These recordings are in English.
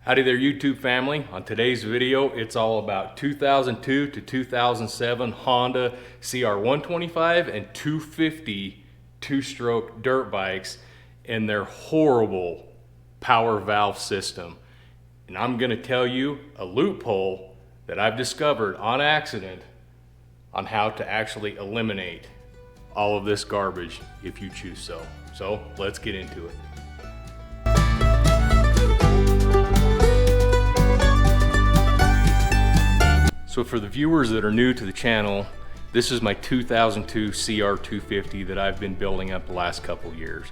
Howdy there, YouTube family. On today's video, it's all about 2002 to 2007 Honda CR125 and 250 two-stroke dirt bikes and their horrible power valve system. And I'm gonna tell you a loophole that I've discovered on accident on how to actually eliminate all of this garbage if you choose so. So let's get into it. So for the viewers that are new to the channel, this is my 2002 CR250 that I've been building up the last couple years.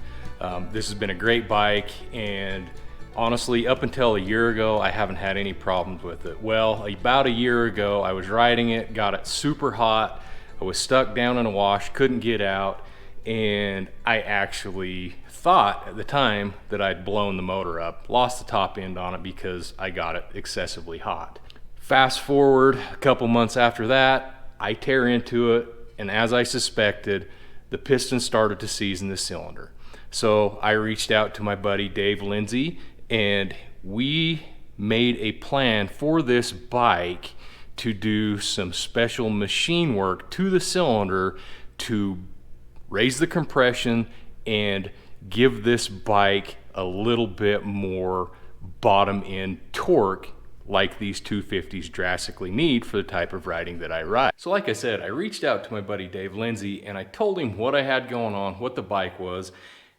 This has been a great bike, and honestly, up until a year ago, I haven't had any problems with it. Well, about a year ago, I was riding it, got it super hot. I was stuck down in a wash, couldn't get out, and I actually thought at the time that I'd blown the motor up, lost the top end on it because I got it excessively hot. Fast forward a couple months after that, I tear into it, and as I suspected, the piston started to seize in the cylinder. So I reached out to my buddy Dave Lindsay, and we made a plan for this bike to do some special machine work to the cylinder to raise the compression and give this bike a little bit more bottom end torque like these 250s drastically need for the type of riding that I ride. So like I said, I reached out to my buddy Dave Lindsay and I told him what I had going on, what the bike was,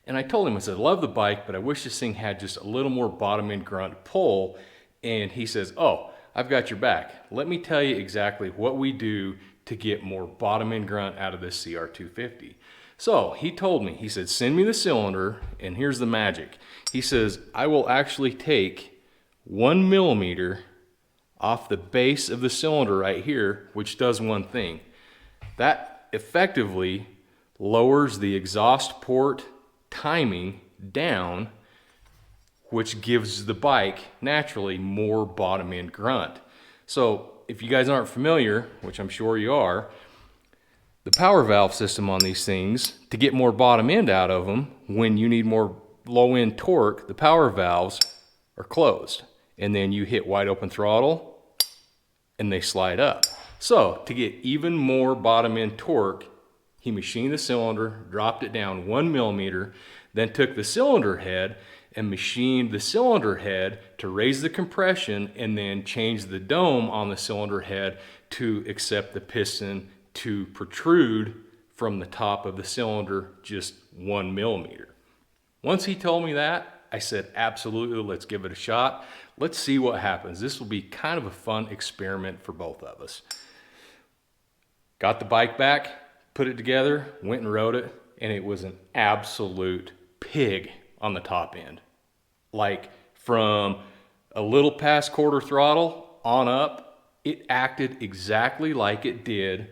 and I told him, I said, I love the bike, but I wish this thing had just a little more bottom end grunt pull. And he says, oh, I've got your back. Let me tell you exactly what we do to get more bottom end grunt out of this CR250. So he told me, he said, send me the cylinder, and here's the magic. He says, I will actually take 1 millimeter off the base of the cylinder right here, which does one thing. That effectively lowers the exhaust port timing down, which gives the bike naturally more bottom end grunt. So if you guys aren't familiar, which I'm sure you are, the power valve system on these things, to get more bottom end out of them, when you need more low end torque, the power valves are closed. And then you hit wide open throttle and they slide up. So to get even more bottom end torque, he machined the cylinder, dropped it down 1 millimeter, then took the cylinder head and machined the cylinder head to raise the compression, and then changed the dome on the cylinder head to accept the piston to protrude from the top of the cylinder just 1 millimeter. Once he told me that, I said, absolutely, let's give it a shot. Let's see what happens. This will be kind of a fun experiment for both of us. Got the bike back, put it together, went and rode it, and it was an absolute pig on the top end. Like from a little past quarter throttle on up, it acted exactly like it did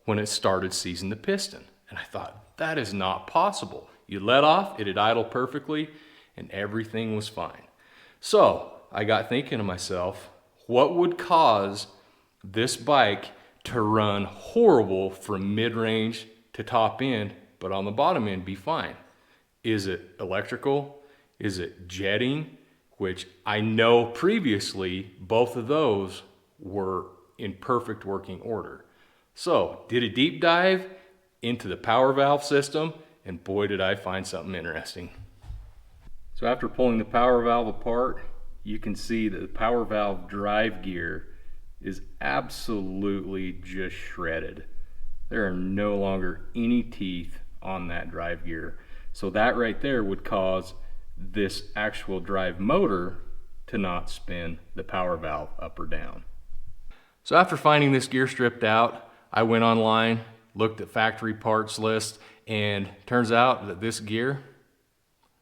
when it started seizing the piston. And I thought, that is not possible. You let off, it'd idle perfectly, and everything was fine. So I got thinking to myself, what would cause this bike to run horrible from mid-range to top end, but on the bottom end be fine? Is it electrical? Is it jetting? Which I know previously both of those were in perfect working order. So did a deep dive into the power valve system, and boy did I find something interesting. So after pulling the power valve apart, you can see that the power valve drive gear is absolutely just shredded. There are no longer any teeth on that drive gear. So that right there would cause this actual drive motor to not spin the power valve up or down. So after finding this gear stripped out, I went online, looked at factory parts list, and turns out that this gear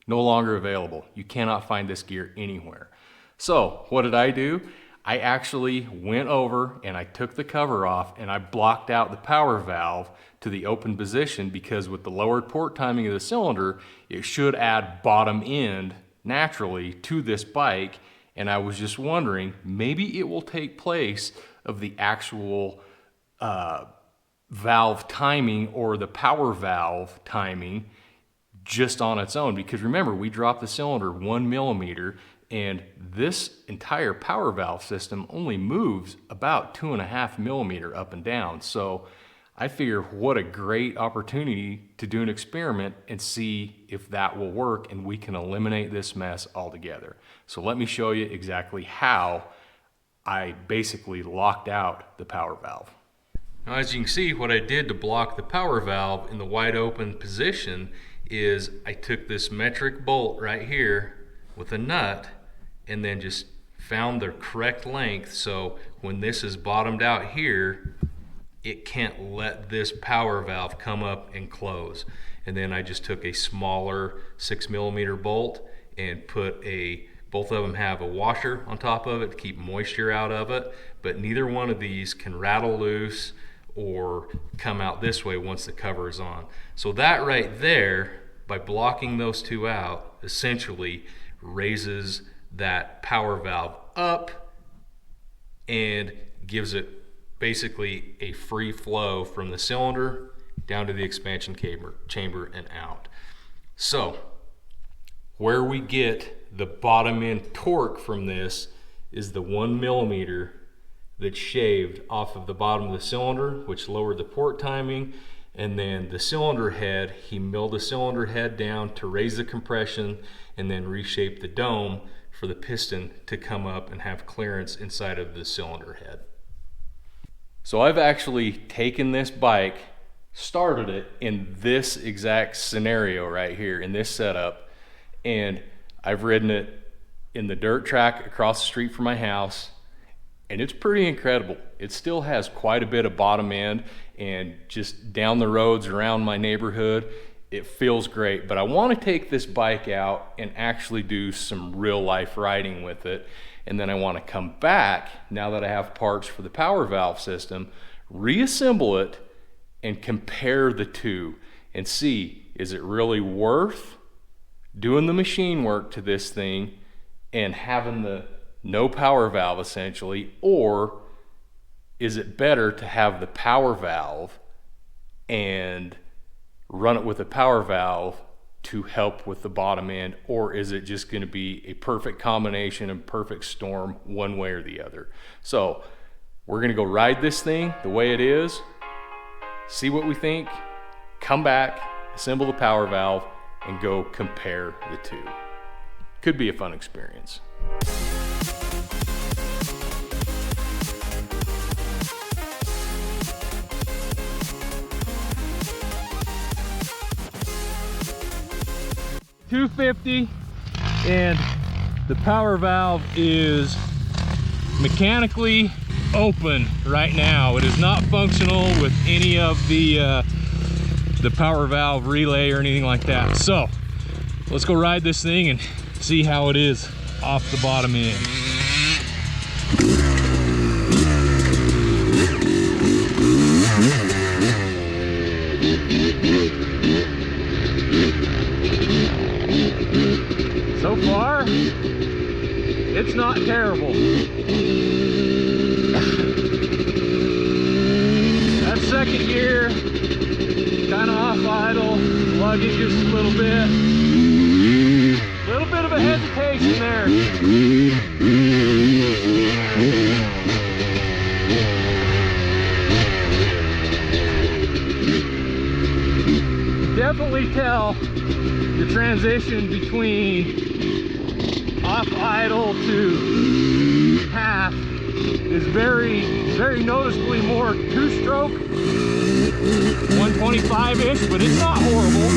no longer available. You cannot find this gear anywhere. So what did I do? I actually went over and I took the cover off and I blocked out the power valve to the open position, because with the lowered port timing of the cylinder, it should add bottom end naturally to this bike. And I was just wondering, maybe it will take place of the actual valve timing or the power valve timing just on its own. Because remember, we dropped the cylinder 1 millimeter And this entire power valve system only moves about 2.5 millimeter up and down. So I figure what a great opportunity to do an experiment and see if that will work and we can eliminate this mess altogether. So let me show you exactly how I basically locked out the power valve. Now, as you can see, what I did to block the power valve in the wide open position is I took this metric bolt right here with a nut and then just found the correct length, so when this is bottomed out here, it can't let this power valve come up and close. And then I just took a smaller 6 millimeter bolt and put both of them have a washer on top of it to keep moisture out of it, but neither one of these can rattle loose or come out this way once the cover is on. So that right there, by blocking those two out, essentially raises that power valve up and gives it basically a free flow from the cylinder down to the expansion chamber and out. So where we get the bottom end torque from this is the 1 millimeter that's shaved off of the bottom of the cylinder, which lowered the port timing. And then the cylinder head, he milled the cylinder head down to raise the compression and then reshape the dome for the piston to come up and have clearance inside of the cylinder head. So I've actually taken this bike, started it in this exact scenario right here, in this setup, and I've ridden it in the dirt track across the street from my house, and it's pretty incredible. It still has quite a bit of bottom end, and just down the roads around my neighborhood, it feels great. But I want to take this bike out and actually do some real life riding with it. And then I want to come back, now that I have parts for the power valve system, reassemble it and compare the two and see, is it really worth doing the machine work to this thing and having the no power valve essentially, or is it better to have the power valve and run it with a power valve to help with the bottom end, or is it just going to be a perfect combination and perfect storm one way or the other? So we're going to go ride this thing the way it is, see what we think, come back, assemble the power valve, and go compare the two. Could be a fun experience. $250, and the power valve is mechanically open right now. It is not functional with any of the power valve relay or anything like that. So let's go ride this thing and see how it is off the bottom end. So far, it's not terrible. That second gear, kind of off idle, lugging just a little bit. Little bit of a hesitation there. Definitely tell the transition between off idle to half is very noticeably more two-stroke, 125-ish, but it's not horrible.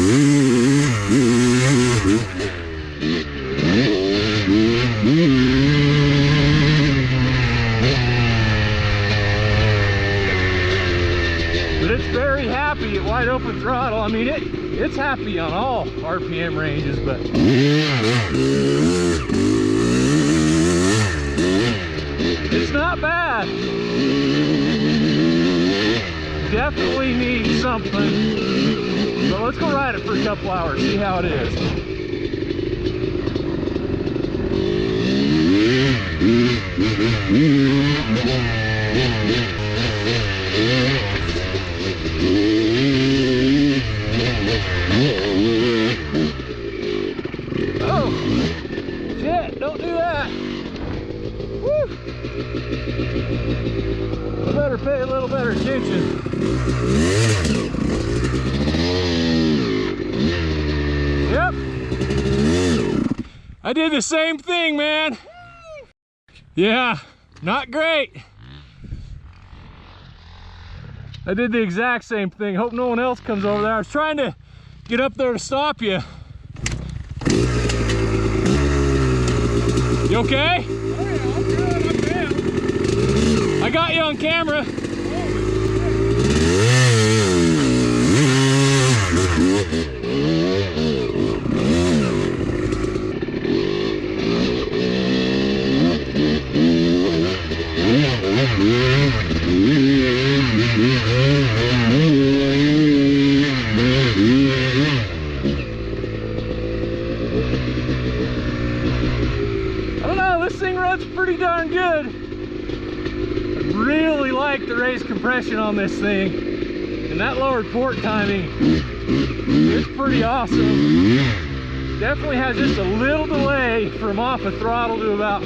But it's very happy at wide open throttle. I mean, it's happy on all RPM ranges, but it's not bad. Definitely needs something. So let's go ride it for a couple hours, see how it is. Oh, shit, don't do that. I better pay a little better attention. Yep. I did the same thing, man. Yeah, not great. I did the exact same thing. Hope no one else comes over there. I was trying to get up there to stop you. You okay? Oh yeah, I'm good, I'm down. I got you on camera. I don't know, this thing runs pretty darn good. I really like the raised compression on this thing. And that lowered port timing, it's pretty awesome. Definitely has just a little delay from off a throttle to about,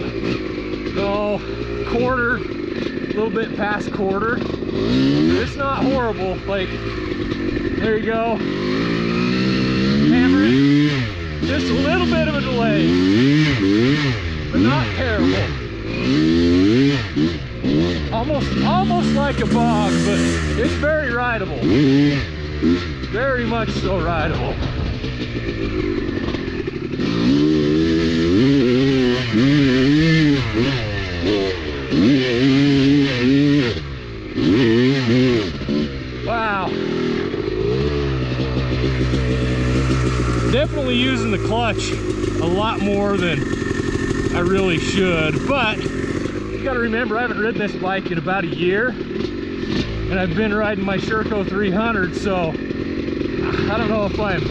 quarter, a little bit past quarter. It's not horrible. Like, there you go. Hammer it. Just a little bit of a delay, but not terrible. Almost like a bog, but it's very rideable. Very much so rideable. Wow. Definitely using the clutch a lot more than I really should, but you gotta remember, I haven't ridden this bike in about a year, and I've been riding my Sherco 300, so I don't know if I'm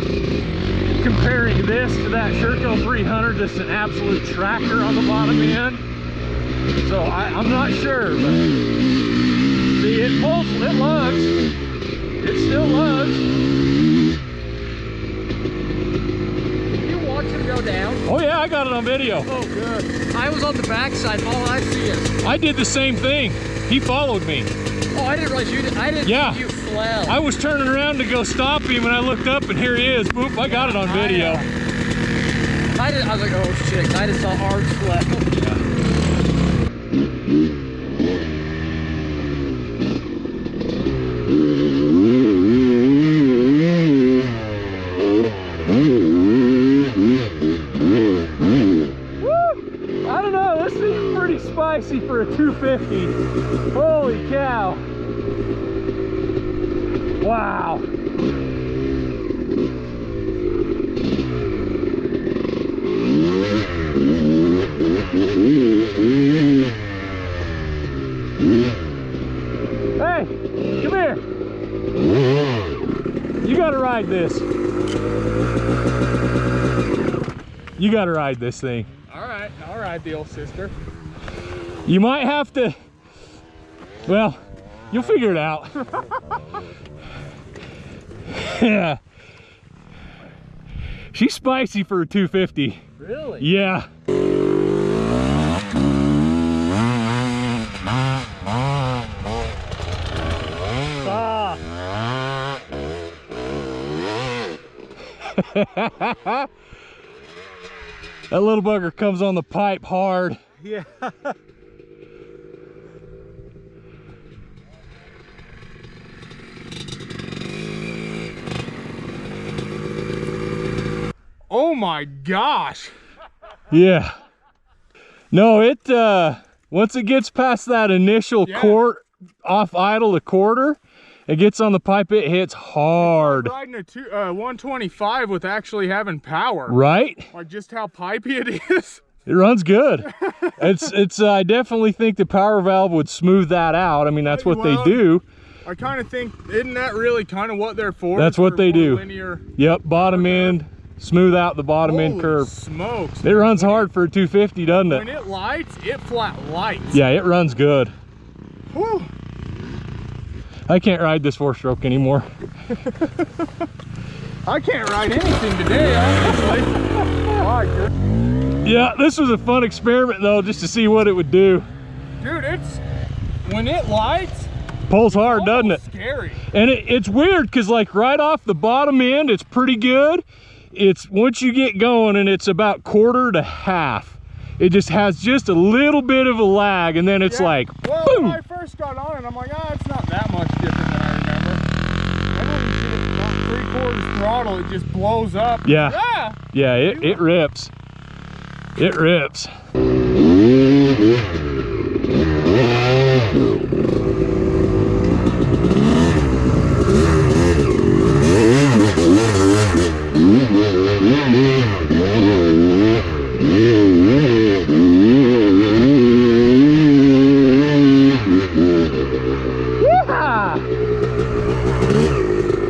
comparing this to that Sherco 300, just an absolute tractor on the bottom end. So I'm not sure, but see, it pulls, it lugs, it still lugs. Go down. Oh yeah, I got it on video. Oh good. I was on the backside, all I see is. I did the same thing. He followed me. Oh, I didn't realize you did. I didn't Yeah. think you fled. I was turning around to go stop him and I looked up and here he is. Boop, I got it on video. I was like, oh shit, I just saw hard fled. Spicy for a 250. Holy cow. Wow. Hey, come here. You gotta ride this. You gotta ride this thing. All right, I'll ride the old sister. You might have to, well, you'll figure it out. Yeah. She's spicy for a 250. Really? Yeah. Ah. That little bugger comes on the pipe hard. Yeah. Oh my gosh. Yeah. No, it once it gets past that initial off idle to quarter, it gets on the pipe, it hits hard. It's like riding a 125 with actually having power. Right? Like just how pipey it is. It runs good. It's I definitely think the power valve would smooth that out. I mean, that's what they do. I kind of think, isn't that really kind of what they're for? That's what they do. Linear. Yep, bottom end, smooth out the bottom end curve. Smokes. It runs hard for a 250, doesn't it? When it lights, it flat lights. Yeah, it runs good. Whew. I can't ride this 4-stroke anymore. I can't ride anything today, honestly. Yeah, this was a fun experiment though, just to see what it would do. Dude, when it lights, pulls hard, doesn't it? Scary. And it's weird because like right off the bottom end, it's pretty good. It's once you get going and it's about quarter to half. It just has just a little bit of a lag, and then it's like, well, boom. when I first got on it, I'm like, it's not that much different than I remember. I don't even about 3/4 throttle, it just blows up. Yeah. Yeah, it rips. It rips.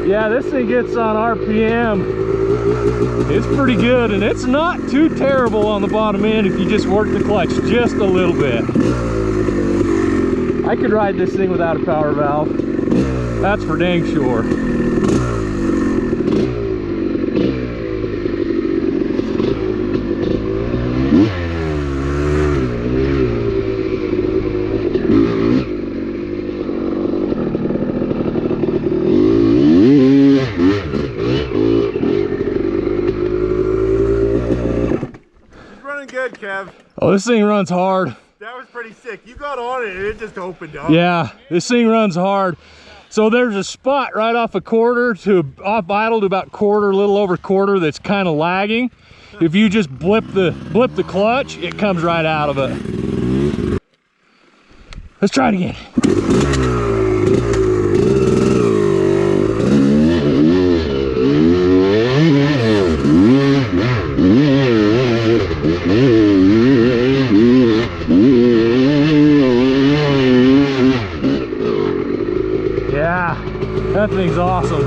Yeah, this thing gets on RPM. It's pretty good, and it's not too terrible on the bottom end if you just work the clutch just a little bit. I could ride this thing without a power valve. That's for dang sure. Good, Kev. Oh, this thing runs hard. That was pretty sick. You got on it and it just opened up. Yeah, this thing runs hard. So there's a spot right off a quarter to off idle to about quarter, a little over quarter, that's kind of lagging. If you just blip the clutch, it comes right out of it. Let's try it again. Yeah, that thing's awesome.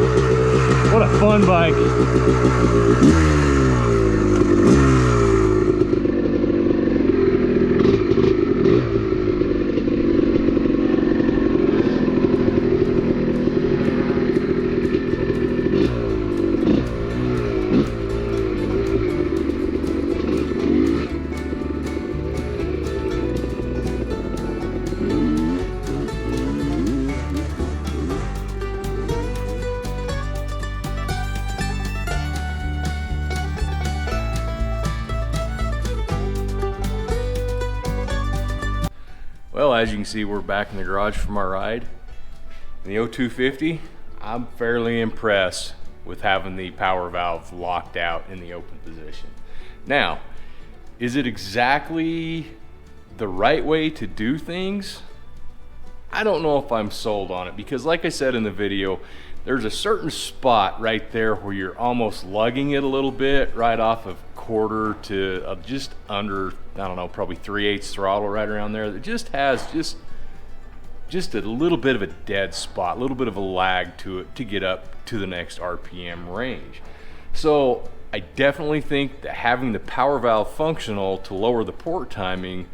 What a fun bike. Well, as you can see, we're back in the garage from our ride. In the 0250, I'm fairly impressed with having the power valve locked out in the open position. Now, is it exactly the right way to do things? I don't know if I'm sold on it, because like I said in the video, there's a certain spot right there where you're almost lugging it a little bit right off of quarter to just under, I don't know, probably 3/8 throttle right around there. That just has just a little bit of a dead spot, a little bit of a lag to it to get up to the next RPM range. So I definitely think that having the power valve functional to lower the port timing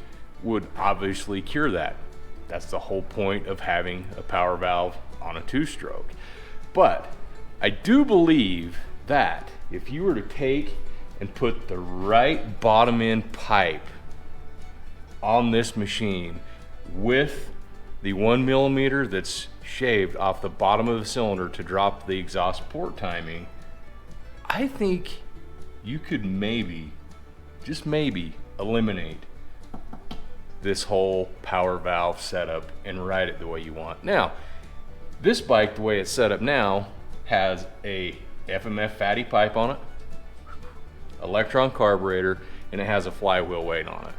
would obviously cure that. That's the whole point of having a power valve on a two-stroke. But I do believe that if you were to take and put the right bottom end pipe on this machine with the 1 millimeter that's shaved off the bottom of the cylinder to drop the exhaust port timing, I think you could maybe, just maybe, eliminate this whole power valve setup and ride it the way you want. Now, this bike, the way it's set up now, has a FMF fatty pipe on it, electron carburetor, and it has a flywheel weight on it.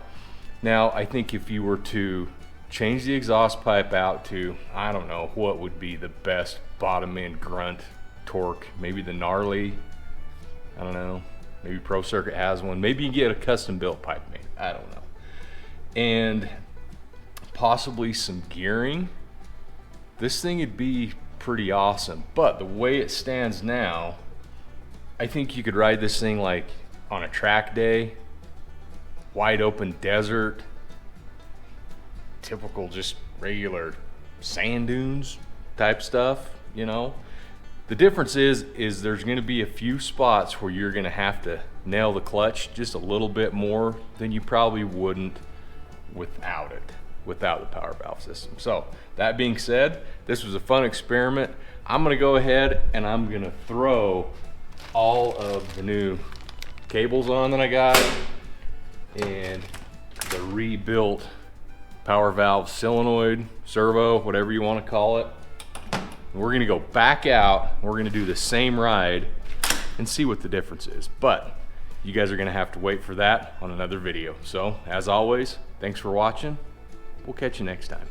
Now, I think if you were to change the exhaust pipe out to, I don't know, what would be the best bottom end grunt torque, maybe the Gnarly, I don't know, maybe Pro Circuit has one, maybe you get a custom built pipe made, I don't know. And possibly some gearing, this thing would be pretty awesome. But the way it stands now, I think you could ride this thing like on a track day, wide open desert, typical just regular sand dunes type stuff, you know. The difference is there's going to be a few spots where you're going to have to nail the clutch just a little bit more than you probably wouldn't without it. without the power valve system. So that being said, this was a fun experiment. I'm gonna go ahead and I'm gonna throw all of the new cables on that I got and the rebuilt power valve solenoid, servo, whatever you want to call it. We're gonna go back out, we're gonna do the same ride and see what the difference is. But you guys are gonna have to wait for that on another video. So as always, thanks for watching. We'll catch you next time.